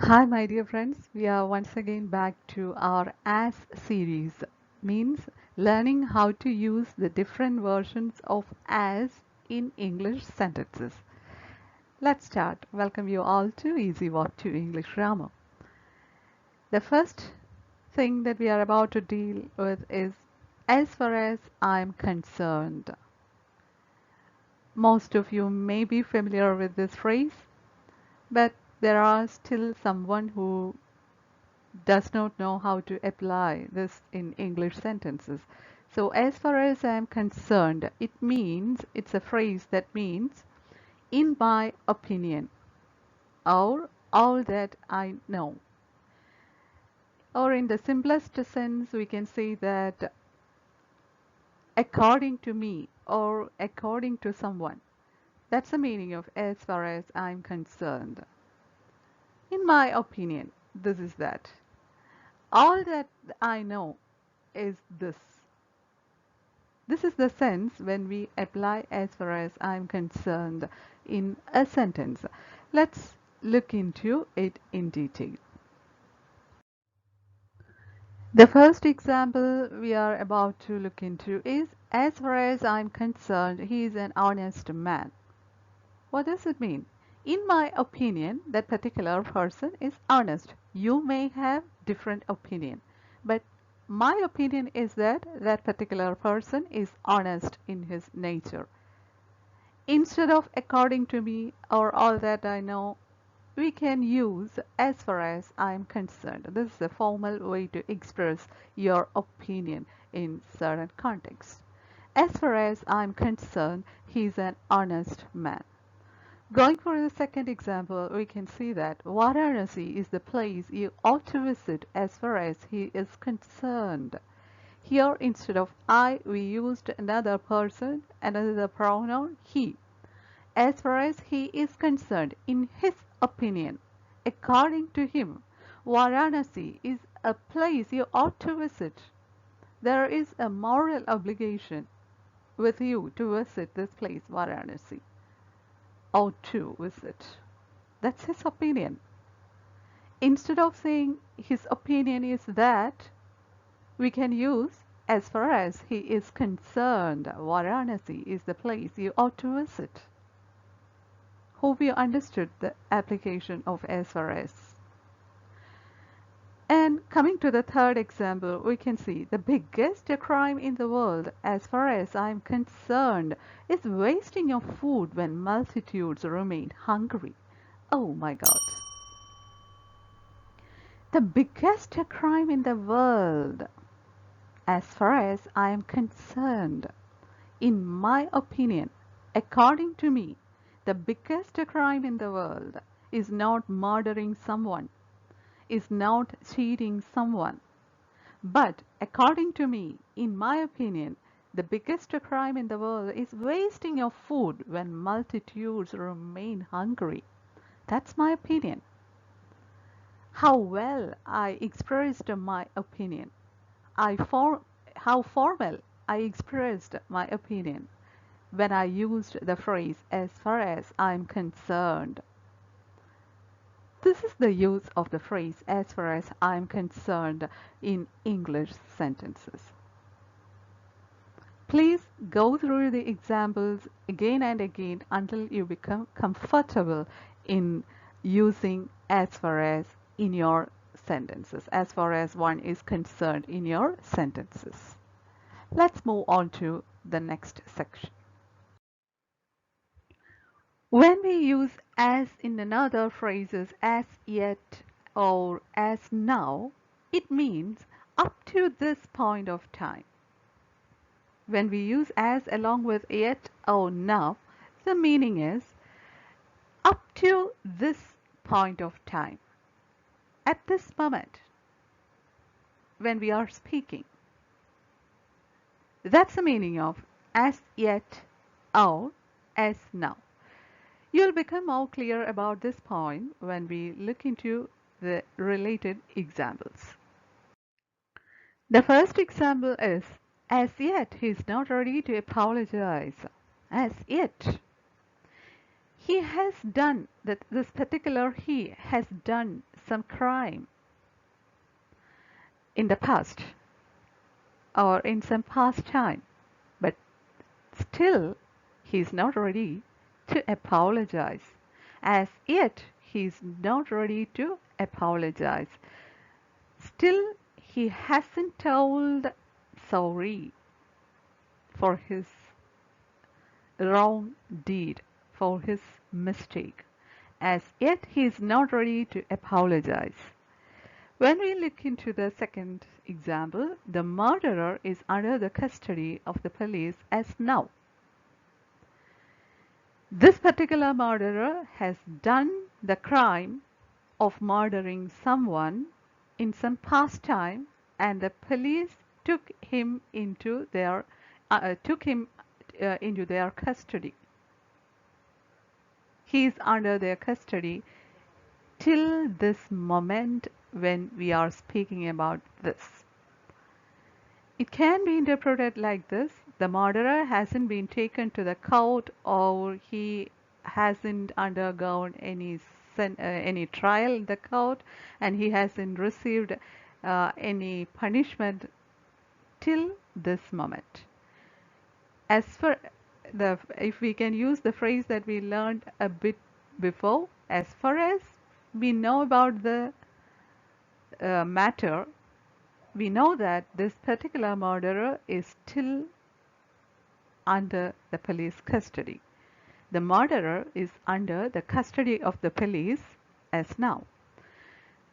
Hi, my dear friends. We are once again back to our As series, means learning how to use the different versions of as in English sentences. Let's start. Welcome you all to Easy Walk to English Grammar. The first thing that we are about to deal with is as far as I'm concerned. Most of you may be familiar with this phrase, but there are still someone who does not know how to apply this in English sentences. So as far as I am concerned, it's a phrase that means in my opinion or all that I know. Or in the simplest sense, we can say that according to me or according to someone. That's the meaning of as far as I'm concerned. In my opinion, this is that. All that I know is this. This is the sense when we apply as far as I'm concerned in a sentence. Let's look into it in detail. The first example we are about to look into is as far as I'm concerned, he is an honest man. What does it mean? In my opinion, that particular person is honest. You may have different opinion, but my opinion is that that particular person is honest in his nature. Instead of according to me or all that I know, we can use as far as I am concerned. This is a formal way to express your opinion in certain contexts. As far as I am concerned, he is an honest man. Going for the second example, we can see that Varanasi is the place you ought to visit as far as he is concerned. Here, instead of I, we used another person, another pronoun he. As far as he is concerned, in his opinion, according to him, Varanasi is a place you ought to visit. There is a moral obligation with you to visit this place, Varanasi. Ought to visit. That's his opinion. Instead of saying his opinion is that, we can use as far as he is concerned, Varanasi is the place you ought to visit. Hope you understood the application of as far as. And coming to the third example, we can see the biggest crime in the world, as far as I'm concerned, is wasting of food when multitudes remain hungry. Oh my God. The biggest crime in the world, as far as I am concerned, in my opinion, according to me, the biggest crime in the world is not murdering someone, is not cheating someone. But according to me, in my opinion, the biggest crime in the world is wasting of food when multitudes remain hungry. That's my opinion. How well I expressed my opinion. I for how formal I expressed my opinion when I used the phrase as far as I'm concerned. This is the use of the phrase as far as I'm concerned in English sentences. Please go through the examples again and again until you become comfortable in using as far as in your sentences, as far as one is concerned in your sentences. Let's move on to the next section. When we use as in another phrases as yet or as now, it means up to this point of time. When we use as along with yet or now, the meaning is up to this point of time. At this moment, when we are speaking. That's the meaning of as yet or as now. You'll become more clear about this point when we look into the related examples. The first example is as yet he is not ready to apologize. As yet. he has done that this particular he has done some crime in the past or in some past time, but still he is not ready to apologize. As yet he is not ready to apologize. Still he hasn't told sorry for his wrong deed, for his mistake. As yet he is not ready to apologize. When we look into the second example, the murderer is under the custody of the police as now. This particular murderer has done the crime of murdering someone in some past time, and the police took him into their custody. He is under their custody till this moment when we are speaking about this. It can be interpreted like this: the murderer hasn't been taken to the court, or he hasn't undergone any trial in the court, and he hasn't received any punishment till this moment. As for if we can use the phrase that we learned a bit before, as far as we know about the matter, we know that this particular murderer is still under the police custody. The murderer is under the custody of the police as now.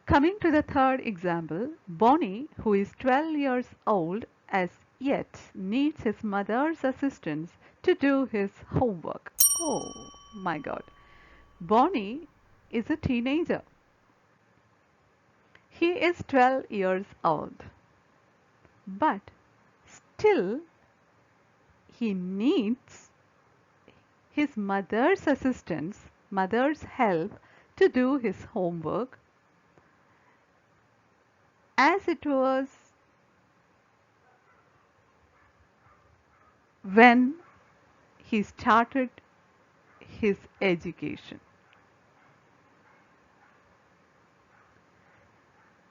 Coming to the third example, Bonnie, who is 12 years old, as yet needs his mother's assistance to do his homework. Oh my God. Bonnie is a teenager. He is 12 years old, but still he needs his mother's assistance, mother's help to do his homework, as it was when he started his education.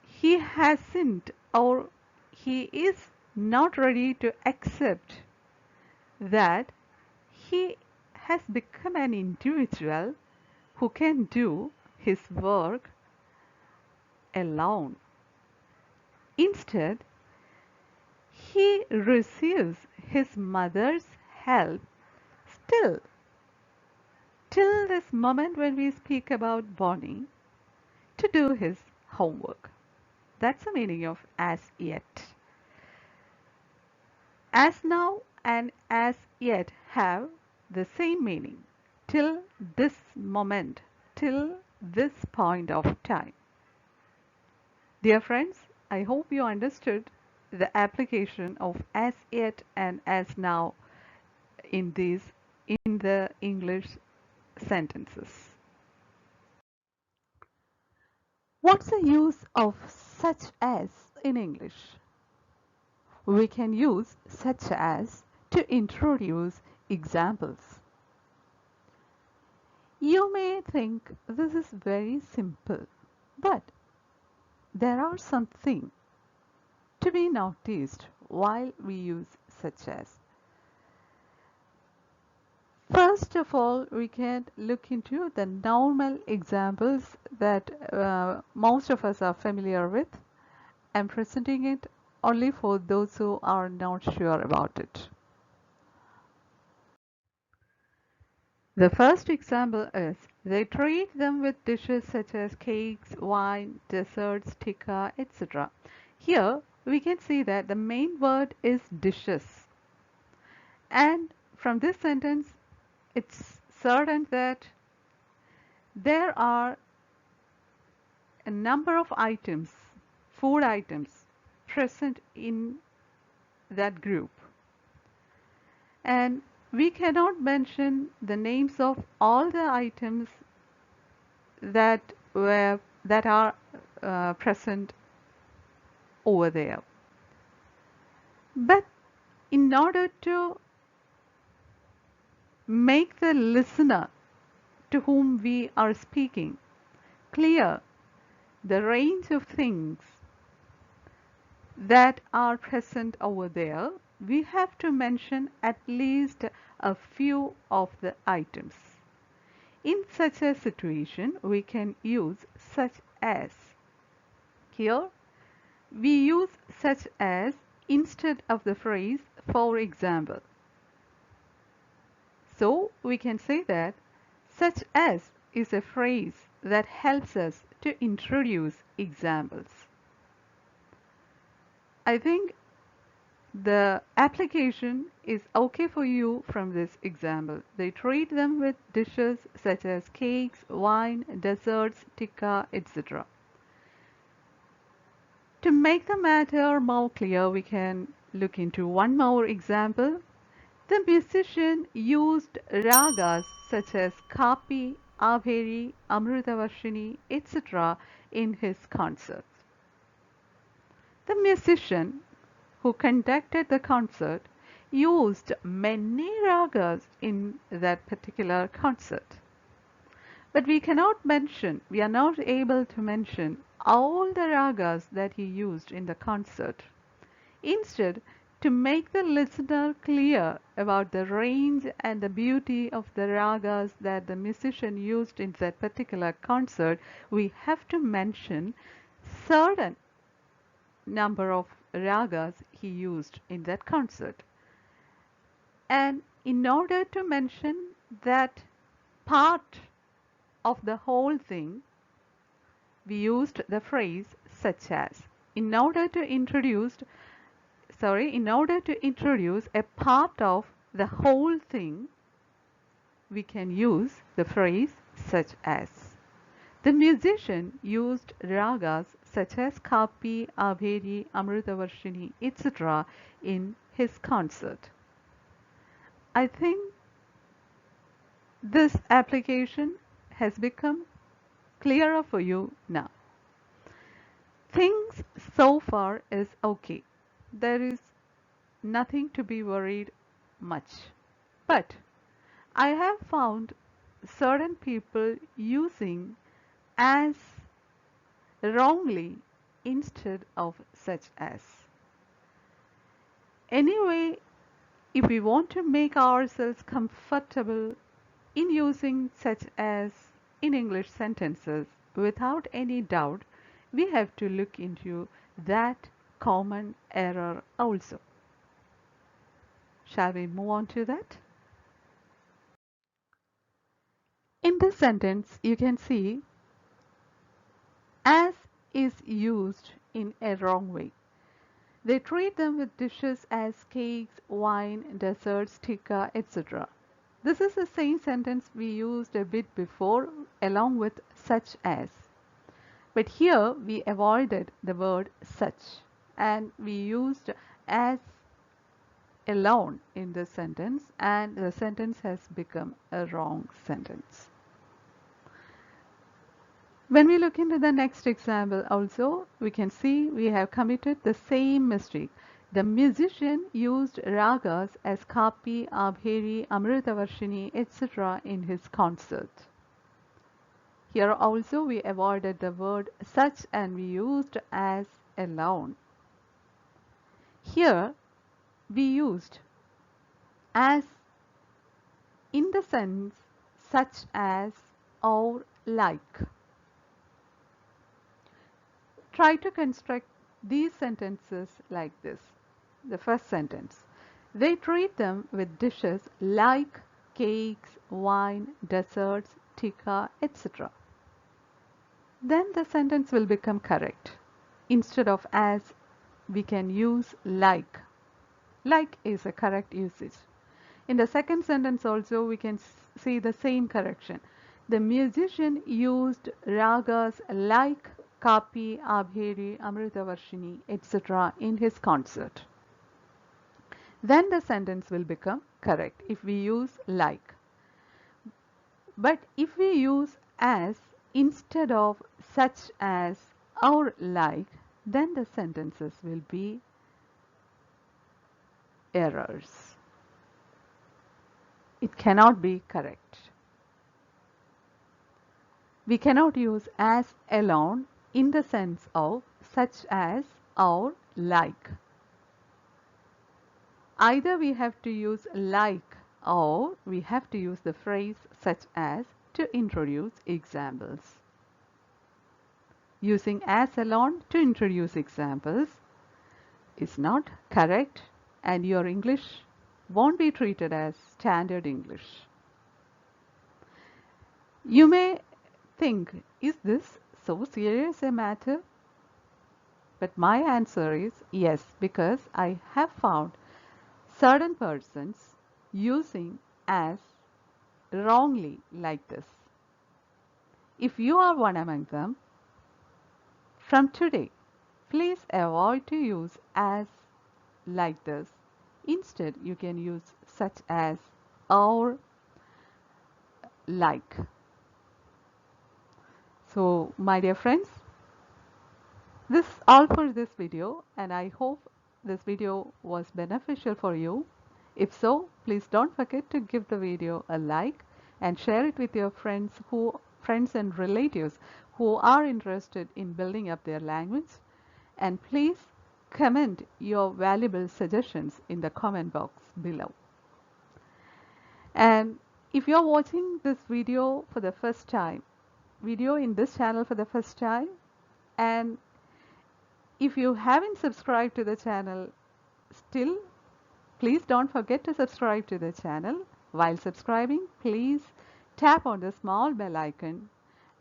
He hasn't, or he is not ready to accept that he has become an individual who can do his work alone. Instead, he receives his mother's help still, till this moment when we speak about Bonnie, to do his homework. That's the meaning of as yet. As now and as yet have the same meaning, till this moment, till this point of time. Dear friends, I hope you understood the application of as yet and as now in the English sentences. What's the use of such as in English? We can use such as to introduce examples. You may think this is very simple, but there are some things to be noticed while we use such as. First of all, we can look into the normal examples that most of us are familiar with. I'm presenting it only for those who are not sure about it. The first example is they treat them with dishes such as cakes, wine, desserts, tikka, etc. Here we can see that the main word is dishes. And from this sentence, it's certain that there are a number of items, food items, present in that group. And we cannot mention the names of all the items that are present over there. But in order to make the listener to whom we are speaking. Clear the range of things that are present over there, we have to mention at least a few of the items. In such a situation, we can use such as. Here, we use such as instead of the phrase for example. So, we can say that such as is a phrase that helps us to introduce examples. I think the application is okay for you from this example. They treat them with dishes such as cakes, wine, desserts, tikka, etc. To make the matter more clear, we can look into one more example. The musician used ragas such as Kapi, Abheri, Amrutavarshini, etc. in his concerts. The musician who conducted the concert used many ragas in that particular concert. But we are not able to mention all the ragas that he used in the concert. Instead, to make the listener clear about the range and the beauty of the ragas that the musician used in that particular concert, we have to mention certain number of ragas he used in that concert. And in order to mention that part of the whole thing, we used the phrase such as. In order to introduce a part of the whole thing, we can use the phrase such as. The musician used ragas such as Kapi, Abheri, Amrutavarshini, etc. in his concert. I think this application has become clearer for you now. Things so far is okay. There is nothing to be worried much. But I have found certain people using as wrongly instead of such as. Anyway, if we want to make ourselves comfortable in using such as in English sentences without any doubt, we have to look into that common error also. Shall we move on to that? In this sentence, you can see as is used in a wrong way. They treat them with dishes as cakes, wine, desserts, tikka, etc. This is the same sentence we used a bit before along with such as. But here we avoided the word such and we used as alone in this sentence and the sentence has become a wrong sentence. When we look into the next example also, we can see we have committed the same mistake. The musician used ragas as Kapi, Abheri, Amrutavarshini, etc. in his concert. Here also we avoided the word such and we used as alone. Here we used as in the sense such as or like. Try to construct these sentences like this. The first sentence. They treat them with dishes like cakes, wine, desserts, tikka, etc. Then the sentence will become correct. Instead of as, we can use like. Like is a correct usage. In the second sentence also we can see the same correction. The musician used ragas like Kapi, Abheri, Amrutavarshini, etc. in his concert. Then the sentence will become correct if we use like. But if we use as instead of such as or like, then the sentences will be errors. It cannot be correct. We cannot use as alone in the sense of such as or like. Either we have to use like or we have to use the phrase such as to introduce examples. Using as alone to introduce examples is not correct and your English won't be treated as standard English. You may think, is this so serious a matter? But my answer is yes, because I have found certain persons using as wrongly like this. If you are one among them, from today, please avoid to use as like this. Instead, you can use such as or like. So, my dear friends, this is all for this video, and I hope this video was beneficial for you. If so, please don't forget to give the video a like and share it with your friends and relatives who are interested in building up their language. And please comment your valuable suggestions in the comment box below. And if you're watching this video for the first time, video in this channel for the first time, and if you haven't subscribed to the channel still, please don't forget to subscribe to the channel. While subscribing, please tap on the small bell icon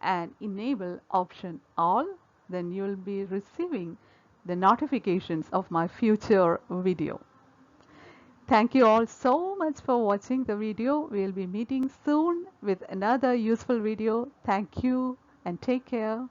and enable option all. Then you'll be receiving the notifications of my future video. Thank you all so much for watching the video. We'll be meeting soon with another useful video. Thank you and take care.